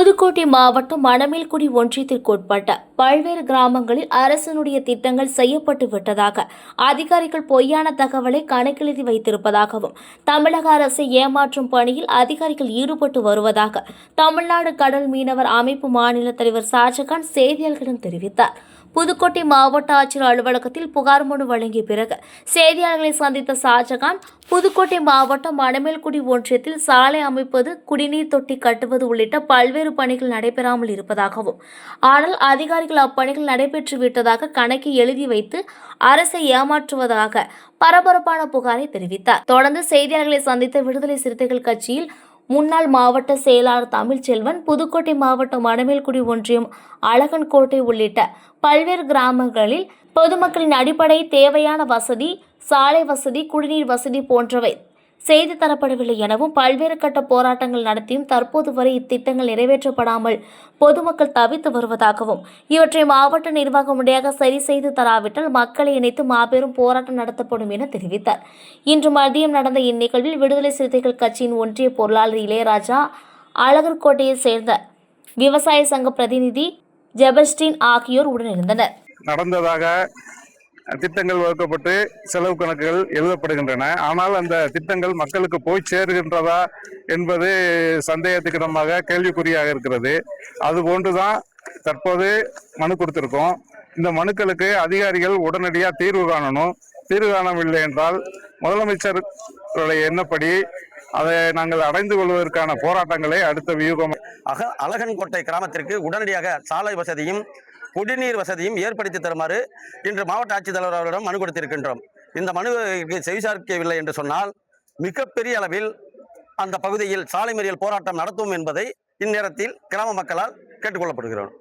புதுக்கோட்டை மாவட்டம் மணமேல்குடி ஒன்றியத்திற்குட்பட்ட பல்வேறு கிராமங்களில் அரசினுடைய திட்டங்கள் செய்யப்பட்டு விட்டதாக அதிகாரிகள் பொய்யான தகவலை கணக்கெழுதி வைத்திருப்பதாகவும் தமிழக அரசை ஏமாற்றும் பணியில் அதிகாரிகள் ஈடுபட்டு வருவதாக தமிழ்நாடு கடல் மீனவர் அமைப்பு மாநில தலைவர் ஷாஜகான் செய்தியாளர்களிடம் தெரிவித்தார். புதுக்கோட்டை மாவட்ட ஆட்சியர் அலுவலகத்தில் புகார் மனு வழங்கிய பிறகு செய்தியாளர்களை சந்தித்த ஷாஜகான், புதுக்கோட்டை மாவட்டம் மணமேல்குடி ஒன்றியத்தில் சாலை அமைப்பது, குடிநீர் தொட்டி கட்டுவது உள்ளிட்ட பல்வேறு பணிகள் நடைபெறாமல் இருப்பதாகவும், ஆனால் அதிகாரிகள் அப்பணிகள் நடைபெற்று விட்டதாக கணக்கை எழுதி வைத்து அரசை ஏமாற்றுவதாக பரபரப்பான புகாரை தெரிவித்தார். தொடர்ந்து செய்தியாளர்களை சந்தித்த விடுதலை சிறுத்தைகள் கட்சியில் முன்னாள் மாவட்ட செயலாளர் தமிழ்ச்செல்வன், புதுக்கோட்டை மாவட்டம் மணமேல்குடி ஒன்றியம் அழகன்கோட்டை உள்ளிட்ட பல்வேறு கிராமங்களில் பொதுமக்களின் அடிப்படை தேவையான வசதி, சாலை வசதி, குடிநீர் வசதி போன்றவை செய்து தரப்படவில்லை எனவும், பல்வேறு கட்ட போராட்டங்கள் நடத்தியும் தற்போது வரை இத்திட்டங்கள் நிறைவேற்றப்படாமல் பொதுமக்கள் தவித்து வருவதாகவும், இவற்றை மாவட்ட நிர்வாகம் முறையாக சரி செய்து தராவிட்டால் மக்களை இணைத்து மாபெரும் போராட்டம் நடத்தப்படும் என தெரிவித்தார். இன்று மதியம் நடந்த இந்நிகழ்வில் விடுதலை சிறுத்தைகள் கட்சியின் ஒன்றிய பொருளாளர் இளையராஜா, அழகர்கோட்டையைச் சேர்ந்த விவசாய சங்க பிரதிநிதி ஜெபஸ்டின் ஆகியோர் உடனிருந்தனர். நடந்ததாக திட்டங்கள் வகுக்கப்பட்டு செலவு கணக்குகள் எழுதப்படுகின்றன. ஆனால் அந்த திட்டங்கள் மக்களுக்கு போய் சேருகின்றதா என்பது சந்தேகத்துக்கிடமாக கேள்விக்குறியாக இருக்கிறது. அதுபோன்றுதான் தற்போது மனு கொடுத்திருக்கோம். இந்த மனுக்களுக்கு அதிகாரிகள் உடனடியாக தீர்வு காணணும். தீர்வு காணவில்லை என்றால் முதலமைச்சருடைய எண்ணப்படி அதை நாங்கள் அடைந்து கொள்வதற்கான போராட்டங்களை அடுத்த வியூகம். அழகன்கோட்டை கிராமத்திற்கு உடனடியாக சாலை வசதியும் குடிநீர் வசதியும் ஏற்படுத்தி தருமாறு இன்று மாவட்ட ஆட்சித்தலைவர் அவரிடம் மனு கொடுத்திருக்கின்றோம். இந்த மனுவிற்கு செவிசார்க்கவில்லை என்று சொன்னால் மிகப்பெரிய அளவில் அந்த பகுதியில் சாலை மறியல் போராட்டம் நடத்தும் என்பதை இந்நேரத்தில் கிராம மக்களால் கேட்டுக்கொள்ளப்படுகிறோம்.